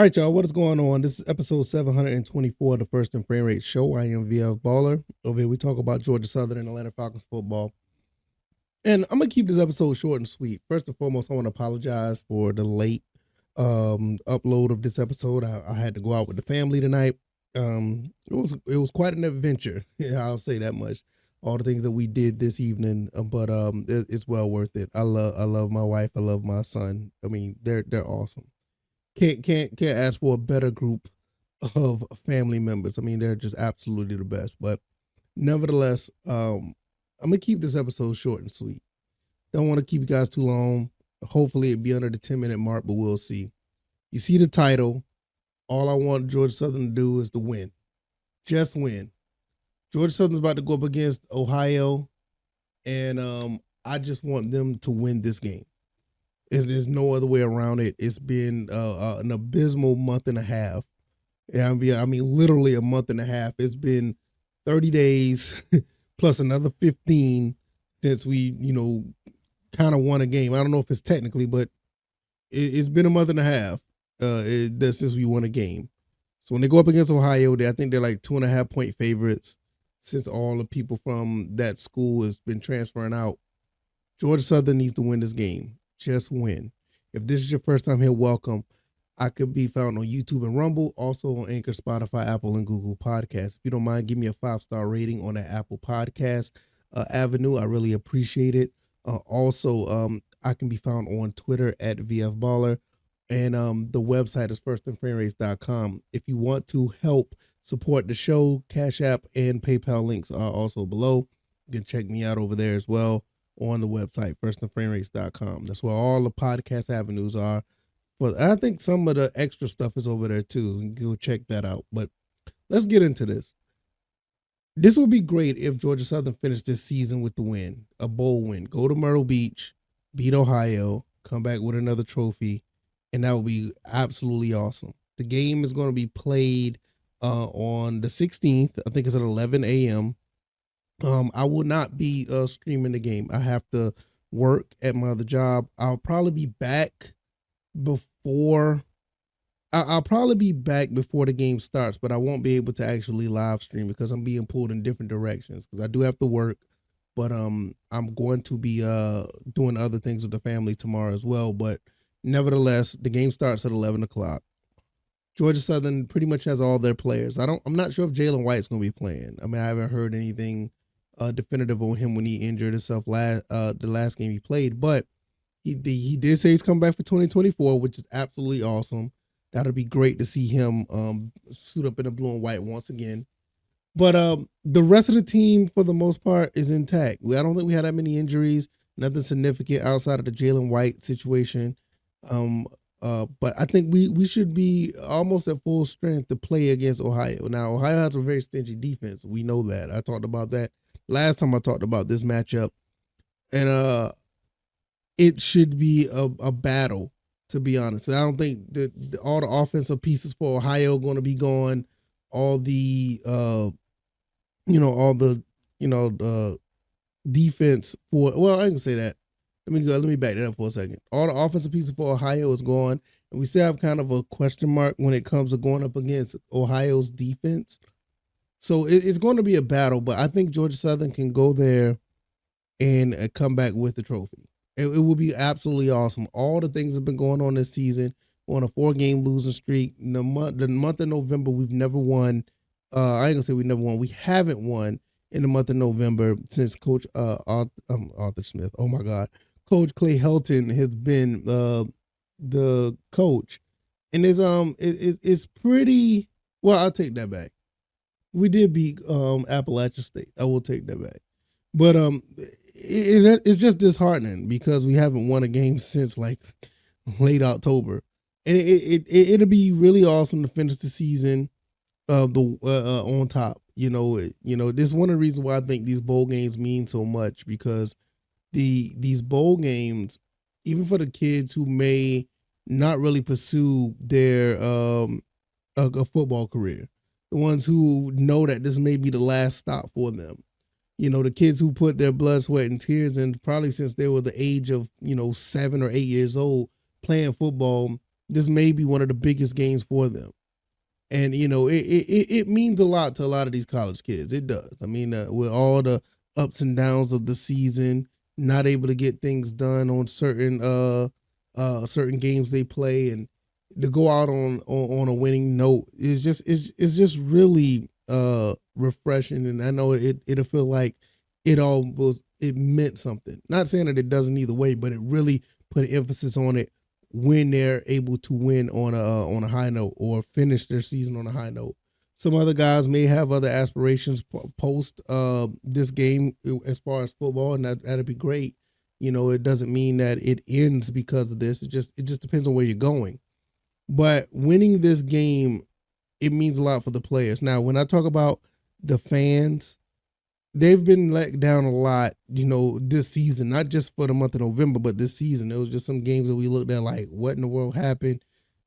All right, y'all, what is going on? This is episode 724 of the First and Frame Rate Show. I am VF Baller. Over here, we talk about Georgia Southern and Atlanta Falcons football. And I'm going to keep this episode short and sweet. First and foremost, I want to apologize for the late upload of this episode. I had to go out with the family tonight. It was quite an adventure. Yeah, I'll say that much. All the things that we did this evening, but it's well worth it. I love my wife. I love my son. I mean, they're awesome. Can't ask for a better group of family members. I mean, they're just absolutely the best. But nevertheless, I'm gonna keep this episode short and sweet. Don't want to keep you guys too long. Hopefully it'll be under the 10-minute mark, but we'll see. You see the title. All I want Georgia Southern to do is to win. Just win. Georgia Southern's about to go up against Ohio, and I just want them to win this game. There's no other way around it. It's been an abysmal month and a half. I mean, literally a month and a half. It's been 30 days plus another 15 since we, kind of won a game. I don't know if it's technically, but it's been a month and a half since we won a game. So when they go up against Ohio, I think they're like 2.5-point favorites since all the people from that school has been transferring out. Georgia Southern needs to win this game. Just win. If this is your first time here, welcome. I could be found on YouTube and Rumble, also on Anchor, Spotify, Apple, and Google Podcasts. If you don't mind, give me a 5-star rating on that Apple Podcast avenue. I really appreciate it. Also, I can be found on Twitter at VFBaller, and the website is firstandframerates.com. If you want to help support the show, CashApp and PayPal links are also below. You can check me out over there as well on the website, firstandframerates.com. That's where all the podcast avenues are. But I think some of the extra stuff is over there too. Go check that out. But let's get into this. This would be great if Georgia Southern finished this season with the win, a bowl win. Go to Myrtle Beach, beat Ohio, come back with another trophy, and that would be absolutely awesome. The game is going to be played on the 16th. I think it's at 11 a.m. I will not be streaming the game. I have to work at my other job. I'll probably be back before the game starts, but I won't be able to actually live stream because I'm being pulled in different directions because I do have to work, but I'm going to be doing other things with the family tomorrow as well. But nevertheless, the game starts at 11 o'clock. Georgia Southern pretty much has all their players. I'm not sure if Jalen White's going to be playing. I mean, I haven't heard anything definitive on him when he injured himself the last game he played, but he did say he's coming back for 2024, which is absolutely awesome. That'll be great to see him suit up in the blue and white once again. But the rest of the team, for the most part, is intact. I don't think we had that many injuries, nothing significant outside of the Jalen White situation. But I think we should be almost at full strength to play against Ohio. Now, Ohio has a very stingy defense. We know that. I talked about that last time I talked about this matchup. And it should be a battle, to be honest. I don't think that all the offensive pieces for Ohio are going to be gone. All the defense for, well, I can say that. Let me back that up for a second. All the offensive pieces for Ohio is gone, and we still have kind of a question mark when it comes to going up against Ohio's defense. So it's going to be a battle, but I think Georgia Southern can go there and come back with the trophy. It will be absolutely awesome. All the things that have been going on this season. We're on a 4-game losing streak. The month of November, we've never won. I ain't gonna say we never won. We haven't won in the month of November since Coach Arthur Smith. Oh my God. Coach Clay Helton has been the coach, and it's pretty well. I'll take that back. We did beat Appalachia State. I will take that back, but it's just disheartening because we haven't won a game since like late October, and it'll be really awesome to finish the season on top. This is one of the reasons why I think these bowl games mean so much, because these bowl games, even for the kids who may not really pursue their a football career, the ones who know that this may be the last stop for them, the kids who put their blood, sweat, and tears in probably since they were the age of 7 or 8 years old playing football, this may be one of the biggest games for them. And it means a lot to a lot of these college kids. It does. I mean, with all the ups and downs of the season, not able to get things done on certain games they play, and to go out on a winning note is just really refreshing. And I know it'll feel like it meant something. Not saying that it doesn't either way, but it really put an emphasis on it when they're able to win on a high note or finish their season on a high note. Some other guys may have other aspirations post this game as far as football, and that'd be great. It doesn't mean that it ends because of this. It just depends on where you're going. But winning this game, it means a lot for the players. Now, when I talk about the fans, they've been let down a lot, this season, not just for the month of November, but this season. There was just some games that we looked at like, what in the world happened?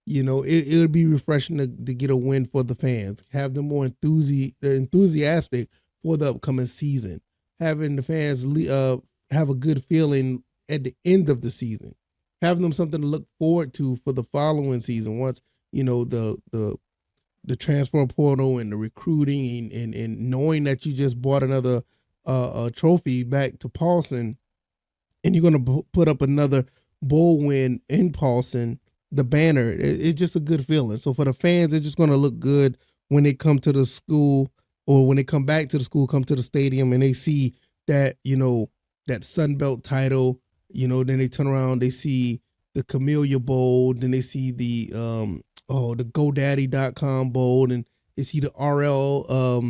It would be refreshing to get a win for the fans, have them more enthusiastic for the upcoming season, having the fans have a good feeling at the end of the season, having them something to look forward to for the following season once, the transfer portal and the recruiting and knowing that you just bought another trophy back to Paulson, and you're going to put up another bowl win in Paulson, the banner, it's just a good feeling. So for the fans, it's just going to look good when they come to the school, or when they come back to the school, come to the stadium, and they see that, that Sun Belt title, then they turn around, they see the Camellia Bowl, then they see the GoDaddy.com Bowl, and they see the RL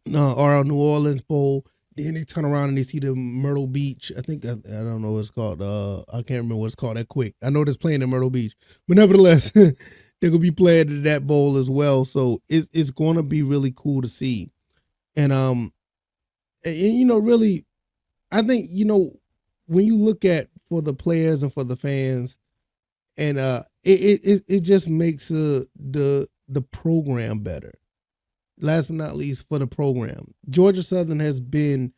New Orleans Bowl. Then they turn around and they see the Myrtle Beach. I think I don't know what it's called. I can't remember what it's called that quick. I know there's playing in Myrtle Beach, but nevertheless, they're gonna be playing in that bowl as well. So it's going to be really cool to see. And really, I think when you look at for the players and for the fans, and it just makes the program better. Last but not least, for the program, Georgia Southern has been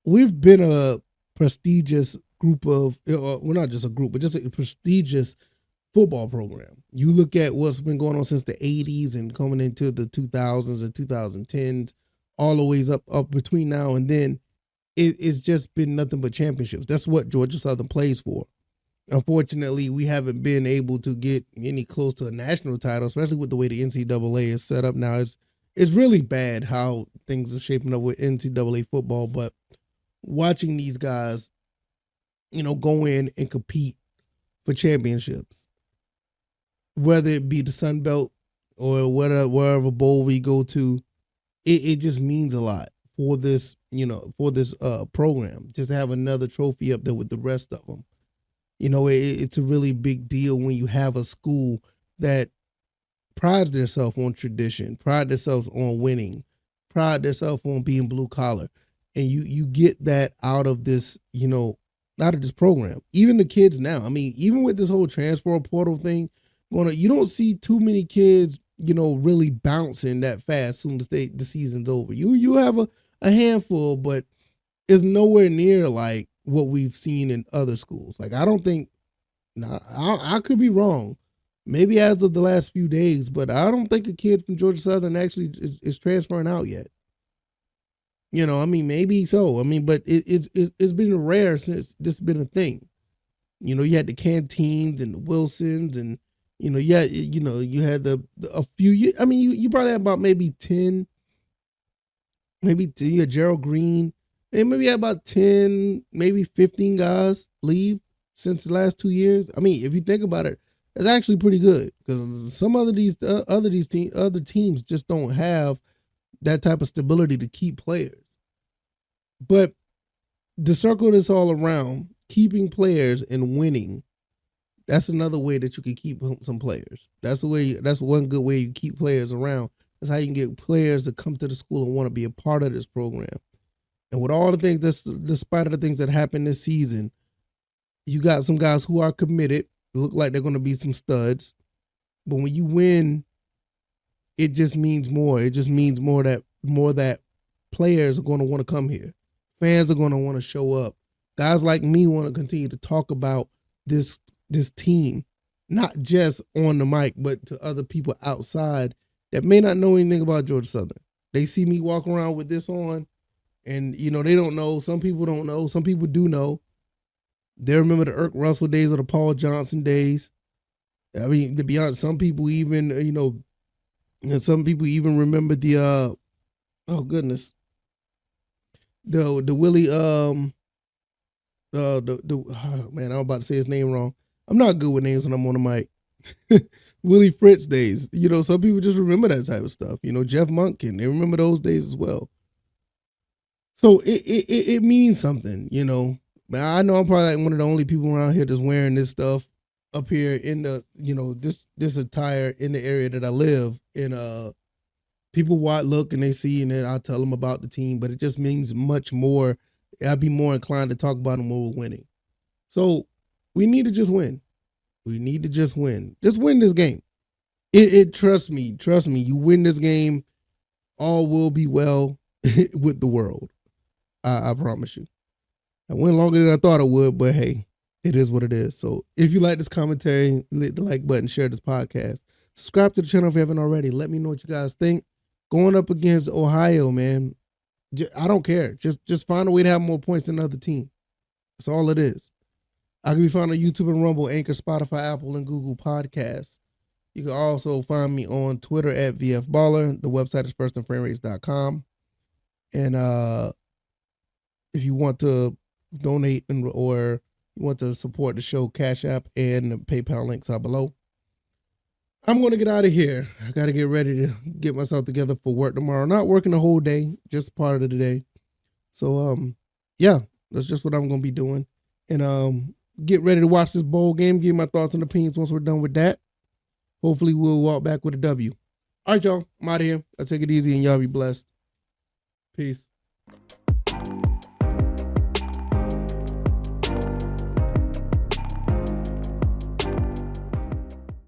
we've been a prestigious group of, well, not just a group, but just a prestigious football program. You look at what's been going on since the 80s and coming into the 2000s and 2010s, all the ways up between now and then. It's just been nothing but championships. That's what Georgia Southern plays for. Unfortunately, we haven't been able to get any close to a national title, especially with the way the NCAA is set up now. It's really bad how things are shaping up with NCAA football. But watching these guys, go in and compete for championships, whether it be the Sun Belt or wherever bowl we go to, it just means a lot for this, program. Just to have another trophy up there with the rest of them. It's a really big deal when you have a school that prides themselves on tradition, pride themselves on winning, pride themselves on being blue collar. And you get that out of this, out of this program. Even the kids now, I mean, even with this whole transfer portal thing you don't see too many kids, really bouncing that fast as soon as the season's over. You have a handful, but it's nowhere near like what we've seen in other schools. Like, I don't think, I could be wrong, maybe as of the last few days, but I don't think a kid from Georgia Southern actually is transferring out yet. Maybe so. But it's been rare since this has been a thing. You had the Canteens and the Wilsons, and you had a few. You probably had about maybe 10, you had Gerald Green. And maybe had about 10, maybe 15 guys leave since the last 2 years. If you think about it, it's actually pretty good, because some other teams just don't have that type of stability to keep players. But to circle this all around, keeping players and winning, that's another way that you can keep some players. That's one good way you keep players around. That's how you can get players to come to the school and want to be a part of this program. And with all the things, despite of the things that happened this season, you got some guys who are committed, look like they're going to be some studs. But when you win, it just means more. It just means more that players are going to want to come here. Fans are going to want to show up. Guys like me want to continue to talk about this team not just on the mic, but to other people outside that may not know anything about Georgia Southern. They see me walk around with this on, and they don't know. Some people don't know. Some people do know. They remember the Irk Russell days or the Paul Johnson days. I mean, to be honest, some people even, and some people even remember the oh goodness, the Willie man, I'm about to say his name wrong. I'm not good with names when I'm on the mic. Willie Fritz days. Some people just remember that type of stuff. Jeff Monken, they remember those days as well. So it means something, But I know I'm probably like one of the only people around here that's wearing this stuff up here in the, this attire in the area that I live. And people look and they see, and then I tell them about the team, but it just means much more. I'd be more inclined to talk about them when we're winning. So we need to just win. We need to just win. Just win this game. Trust me, you win this game, all will be well with the world. I promise you. I went longer than I thought it would, but hey, it is what it is. So if you like this commentary, hit the like button, share this podcast. Subscribe to the channel if you haven't already. Let me know what you guys think. Going up against Ohio, man, I don't care. Just find a way to have more points than the other team. That's all it is. I can be found on YouTube and Rumble, Anchor, Spotify, Apple, and Google Podcasts. You can also find me on Twitter at VFBaller. The website is firstandframerates.com. And if you want to donate or you want to support the show, CashApp and the PayPal links are below. I'm going to get out of here. I got to get ready to get myself together for work tomorrow. Not working the whole day, just part of the day. So, yeah, that's just what I'm going to be doing. And get ready to watch this bowl game, give my thoughts and opinions once we're done with that. Hopefully we'll walk back with a W. All right, y'all. I'm out of here. I'll take it easy and y'all be blessed. Peace.